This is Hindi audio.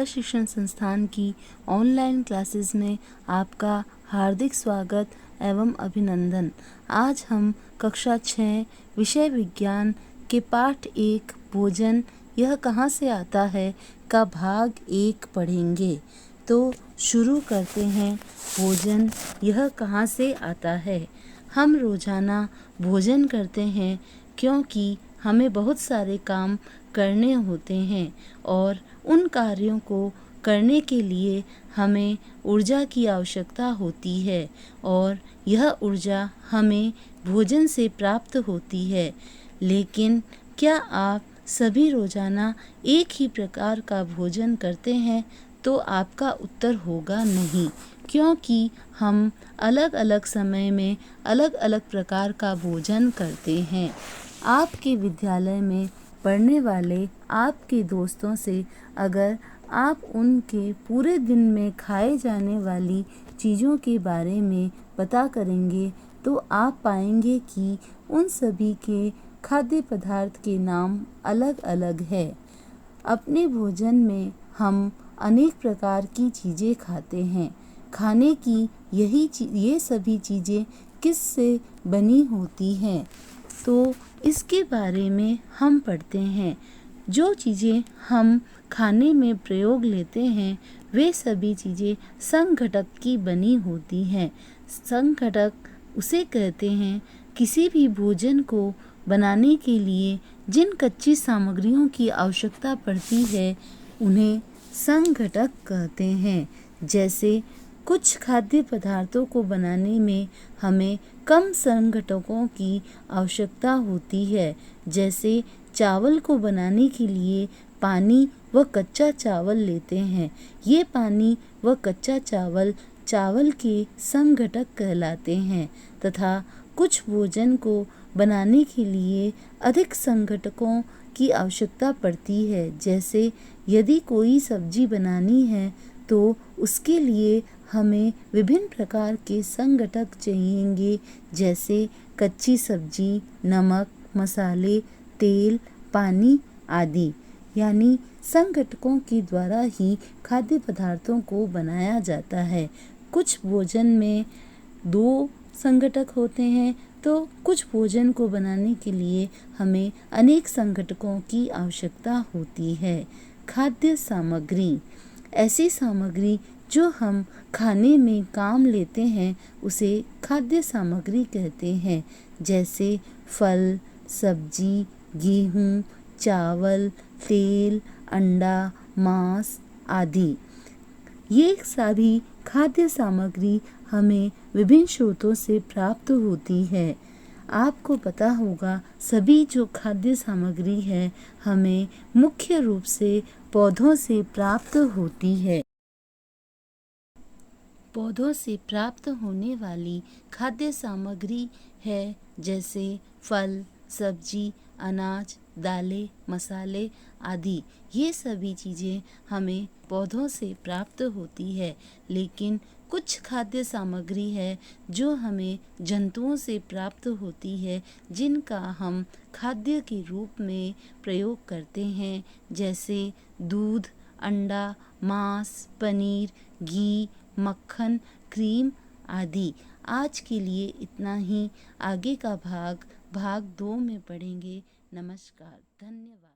शिक्षण संस्थान की ऑनलाइन क्लासेस में आपका हार्दिक स्वागत एवं अभिनंदन। आज हम कक्षा 6 विषय विज्ञान के पाठ 1 भोजन यह कहाँ से आता है का भाग 1 पढ़ेंगे। तो शुरू करते हैं। भोजन यह कहाँ से आता है। हम रोजाना भोजन करते हैं क्योंकि हमें बहुत सारे काम करने होते हैं और उन कार्यों को करने के लिए हमें ऊर्जा की आवश्यकता होती है और यह ऊर्जा हमें भोजन से प्राप्त होती है। लेकिन क्या आप सभी रोजाना एक ही प्रकार का भोजन करते हैं? तो आपका उत्तर होगा नहीं, क्योंकि हम अलग अलग समय में अलग अलग प्रकार का भोजन करते हैं। आपके विद्यालय में पढ़ने वाले आपके दोस्तों से अगर आप उनके पूरे दिन में खाए जाने वाली चीज़ों के बारे में पता करेंगे तो आप पाएंगे कि उन सभी के खाद्य पदार्थ के नाम अलग अलग है। अपने भोजन में हम अनेक प्रकार की चीज़ें खाते हैं। खाने की ये सभी चीज़ें किस से बनी होती हैं, तो इसके बारे में हम पढ़ते हैं। जो चीज़ें हम खाने में प्रयोग लेते हैं वे सभी चीज़ें संघटक की बनी होती हैं। संघटक उसे कहते हैं किसी भी भोजन को बनाने के लिए जिन कच्ची सामग्रियों की आवश्यकता पड़ती है उन्हें संघटक कहते हैं। जैसे कुछ खाद्य पदार्थों को बनाने में हमें कम संघटकों की आवश्यकता होती है। जैसे चावल को बनाने के लिए पानी व कच्चा चावल लेते हैं। ये पानी व कच्चा चावल चावल के संघटक कहलाते हैं तथा कुछ भोजन को बनाने के लिए अधिक संघटकों की आवश्यकता पड़ती है। जैसे यदि कोई सब्जी बनानी है तो उसके लिए हमें विभिन्न प्रकार के संघटक चाहिएंगे। जैसे कच्ची सब्जी, नमक, मसाले, तेल, पानी आदि। यानी संघटकों के द्वारा ही खाद्य पदार्थों को बनाया जाता है। कुछ भोजन में 2 संघटक होते हैं तो कुछ भोजन को बनाने के लिए हमें अनेक संघटकों की आवश्यकता होती है। खाद्य सामग्री ऐसी सामग्री जो हम खाने में काम लेते हैं उसे खाद्य सामग्री कहते हैं। जैसे फल, सब्जी, गेहूँ, चावल, तेल, अंडा, मांस आदि। ये सभी खाद्य सामग्री हमें विभिन्न स्रोतों से प्राप्त होती है। आपको पता होगा सभी जो खाद्य सामग्री है हमें मुख्य रूप से पौधों से प्राप्त होती है। पौधों से प्राप्त होने वाली खाद्य सामग्री है जैसे फल, सब्जी, अनाज, दालें, मसाले आदि। ये सभी चीज़ें हमें पौधों से प्राप्त होती है। लेकिन कुछ खाद्य सामग्री है जो हमें जंतुओं से प्राप्त होती है, जिनका हम खाद्य के रूप में प्रयोग करते हैं। जैसे दूध, अंडा, मांस, पनीर, घी, मक्खन, क्रीम आदि। आज के लिए इतना ही। आगे का भाग 2 में पढ़ेंगे। नमस्कार, धन्यवाद।